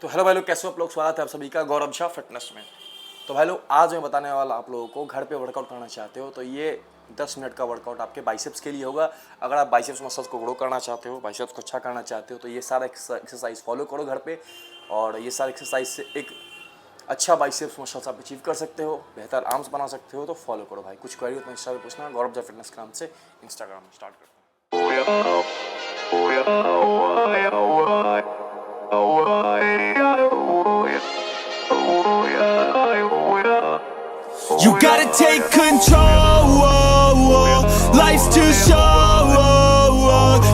तो हेलो भाई लोग, कैसे हो आप लोग। स्वागत है आप सभी का गौरव शाह फिटनेस में। तो भाई लोग, आज मैं बताने वाला आप लोगों को घर पे वर्कआउट करना चाहते हो तो ये 10 मिनट का वर्कआउट आपके बाइसेप्स के लिए होगा। अगर आप बाइसेप्स मसल्स को ग्रो करना चाहते हो, बाइसेप्स को अच्छा करना चाहते हो तो ये सारा एक्सरसाइज फॉलो करो घर पे। और ये सारे एक्सरसाइज से एक अच्छा बाइसेप्स मसल्स आप अचीव कर सकते हो, बेहतर आर्म्स बना सकते हो। तो फॉलो करो भाई। कुछ क्वेरी हो तो इंस्टा पे पूछना, गौरव शाह फिटनेस के नाम से इंस्टाग्राम में स्टार्ट करते हैं। You gotta take control, life's too short.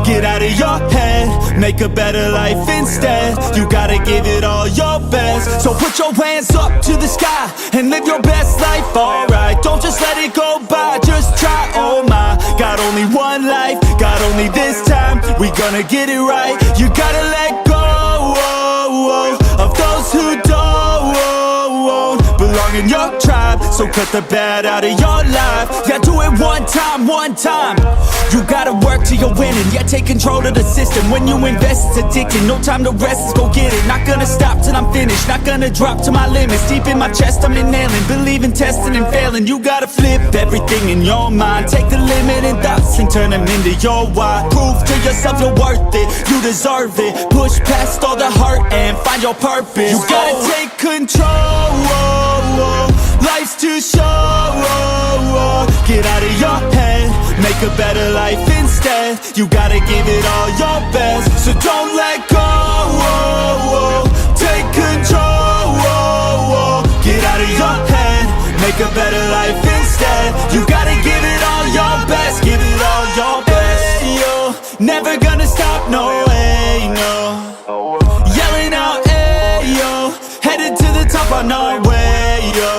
Get out of your head, make a better life instead. You gotta give it all your best. So put your hands up to the sky and live your best life, alright. Don't just let it go by, just try, oh my. Got only one life, got only this time. We gonna get it right. You gotta let go of those who don't belong in your tribe. So cut the bad out of your life. Yeah, do it one time. You gotta work till you're winning. Yeah, take control of the system. When you invest, it's addicting. No time to rest, let's go get it. Not gonna stop till I'm finished. Not gonna drop to my limits. Deep in my chest, I'm inhaling. Believe in testing and failing. You gotta flip everything in your mind. Take the limiting thoughts and turn them into your why. Prove to yourself you're worth it. You deserve it. Push past all the hurt and find your purpose. You gotta take control. Life's too short. Get out of your head, make a better life instead. You gotta give it all your best. So don't let go. Take control. Get out of your head, make a better life instead. You gotta give it all your best. Give it all your best. You're never gonna stop, no way, no. Yelling out, hey yo, headed to the top on our way, yo.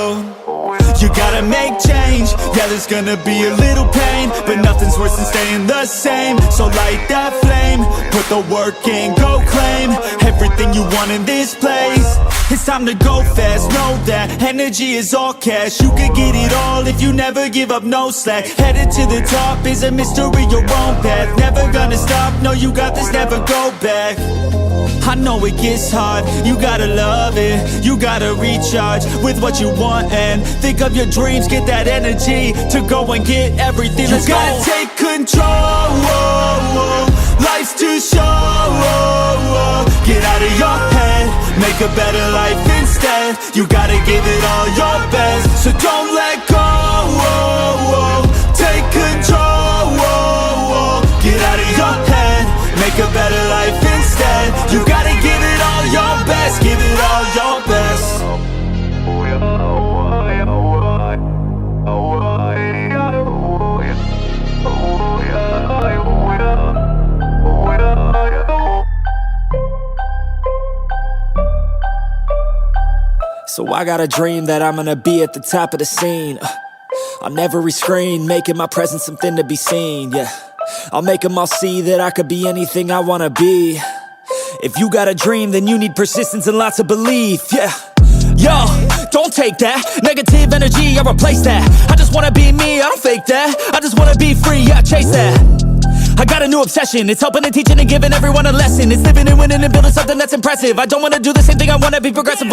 You gotta make change. Yeah, there's gonna be a little pain, but nothing's worse than staying the same. So light that flame, put the work in, go claim everything you want in this place. It's time to go fast, know that energy is all cash. You could get it all if you never give up, no slack. Headed to the top is a mystery, your own path. Never gonna stop, no, you got this, never go back. I know it gets hard, you gotta love it. You gotta recharge with what you want and think of your dreams. Get that energy to go and get everything. Let's go. You gotta take control. Life's too short. Get out of your head, make a better life instead. You gotta give it all your best. So don't let go. Take control. Get out of your head, make a better life instead. You gotta give it all your best. Give it all your best. So I got a dream that I'm gonna be at the top of the scene. On every screen, making my presence something to be seen, yeah. I'll make them all see that I could be anything I wanna be. If you got a dream, then you need persistence and lots of belief, yeah. Yo, don't take that negative energy, I replace that. I just wanna be me, I don't fake that. I just wanna be free, yeah, chase that. I got a new obsession, it's helping and teaching and giving everyone a lesson. It's living and winning and building something that's impressive. I don't wanna do the same thing, I wanna be progressive,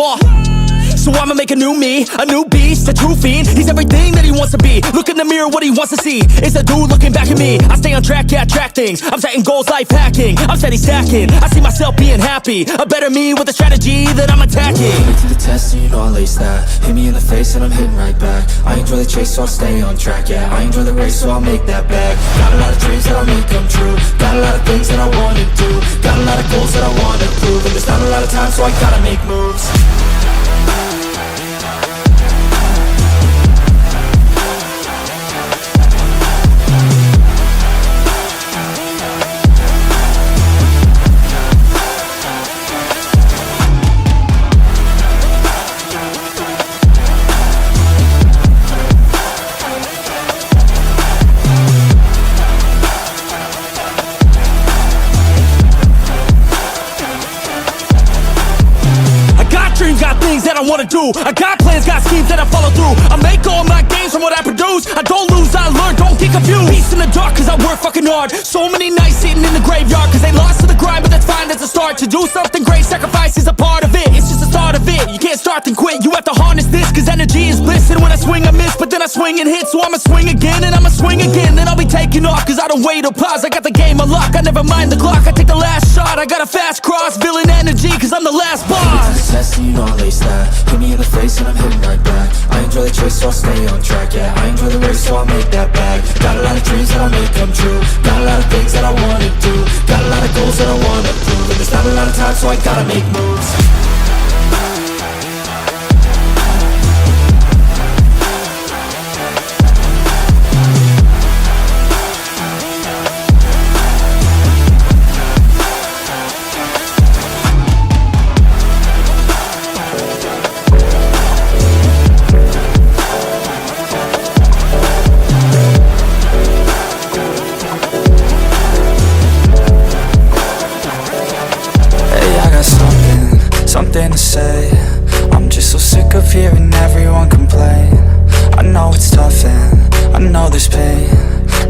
So I'ma make a new me, a new beast, a true fiend. He's everything that he wants to be. Look in the mirror, what he wants to see is a dude looking back at me. I stay on track, yeah, track things. I'm setting goals, life hacking. I'm steady stacking. I see myself being happy. A better me with a strategy that I'm attacking. Put me to the test and you know I'll ace that. Hit me in the face and I'm hitting right back. I enjoy the chase so I'll stay on track, yeah. I enjoy the race so I'll make that bag. Got a lot of dreams that I'll make come true. Got a lot of things that I wanna do. Got a lot of goals that I wanna prove. And there's not a lot of time so I gotta make moves. That I wanna do. I got plans, got schemes that I follow through. I make all my gains from what I produce. I don't lose, I learn, don't get confused. Peace in the dark cause I work fucking hard. So many nights sitting in the graveyard cause they lost to the grind, but that's fine, that's a start. To do something great, sacrifice is a part of it. You can't start then quit, you have to harness this, cause energy is bliss. And when I swing I miss, but then I swing and hit. So I'ma swing again, and I'ma swing again. Then I'll be taking off, cause I don't wait or pause. I got the game unlocked, I never mind the clock. I take the last shot, I got a fast cross. Villain energy, cause I'm the last boss. Test and you know I lace that. Hit me in the face and I'm hitting right back. I enjoy the chase so I'll stay on track. Yeah, I enjoy the race so I'll make that bag. Got a lot of dreams that I'll make come true. Got a lot of things that I wanna do. Got a lot of goals that I wanna prove. And there's not a lot of time so I gotta make moves. Something to say. I'm just so sick of hearing everyone complain. I know it's tough and I know there's pain,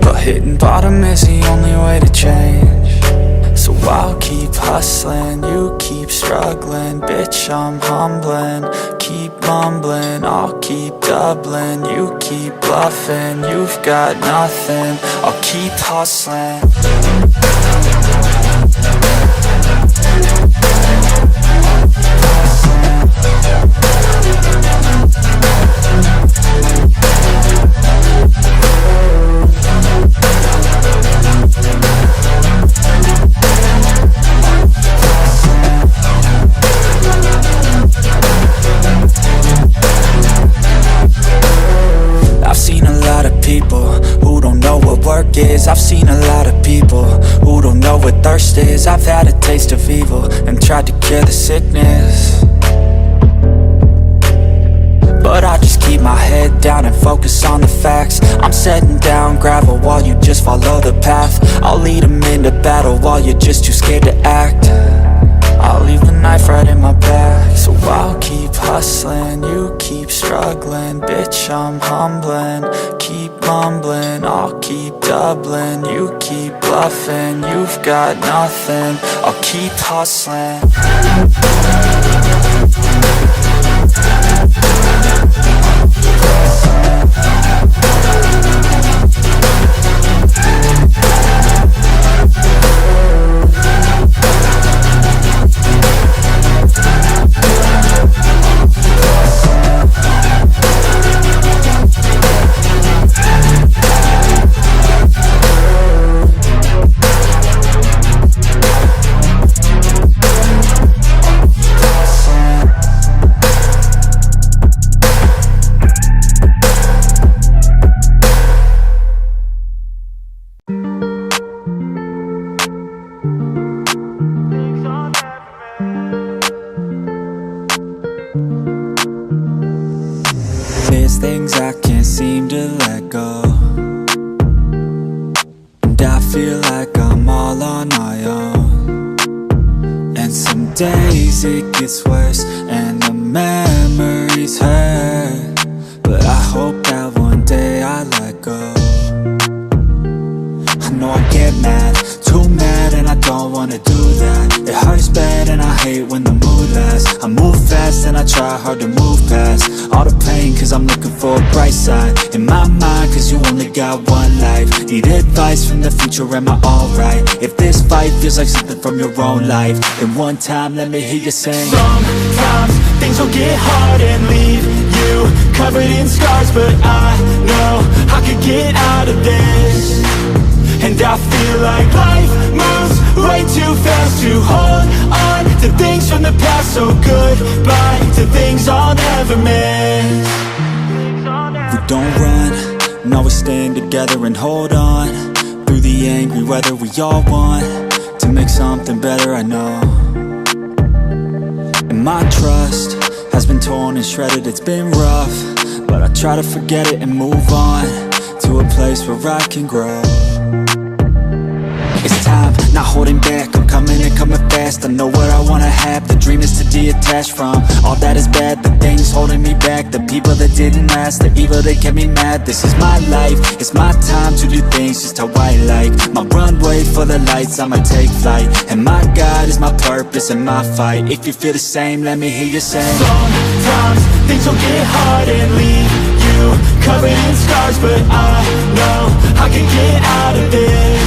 but hitting bottom is the only way to change. So I'll keep hustling, you keep struggling. Bitch, I'm humbling, keep mumbling. I'll keep doubling, you keep bluffing. You've got nothing, I'll keep hustling. I've seen a lot of people who don't know what thirst is. I've had a taste of evil and tried to cure the sickness, but I just keep my head down and focus on the facts. I'm setting down gravel while you just follow the path. I'll lead them into battle while you're just too scared to act. I'll leave the knife right in my back. So I'll keep hustling, you keep struggling. Bitch, I'm humbling, keep mumbling. I'll keep doubling, you keep bluffing. You've got nothing, I'll keep hustling. There's things I can't seem to let go, and I feel like I'm all on my own. And some days it gets worse and the memories hurt, but I hope that one day I let go. I know I get mad, too mad, and I don't wanna do that. It hurts bad and I hate when the mood lasts. I move fast and I try hard to move past all the pain, cause I'm looking for a bright side in my mind, cause you only got one life. Need advice from the future, am I alright? If this fight feels like something from your own life, then one time let me hear you sing. Sometimes things will get hard and leave you covered in scars, but I know I could get out of this. And I feel like life moves way too fast to hold on to things from the past. So goodbye to things I'll never miss. We don't run, no, we stand together and hold on through the angry weather. We all want to make something better, I know. And my trust has been torn and shredded, it's been rough, but I try to forget it and move on to a place where I can grow. It's time, not holding back, I'm coming and coming fast. I know what I wanna have, the dream is to do it detached from all that is bad, the things holding me back, the people that didn't last, the evil that kept me mad. This is my life, it's my time to do things just how I like. My runway for the lights, I'ma take flight, and my God is my purpose and my fight. If you feel the same, let me hear you say. Sometimes things will get hard and leave you covered in scars, but I know I can get out of this.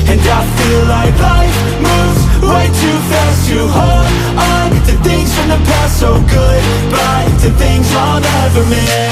And I feel like life moves way too fast to hold on to things from the past. So goodbye to things I'll never miss.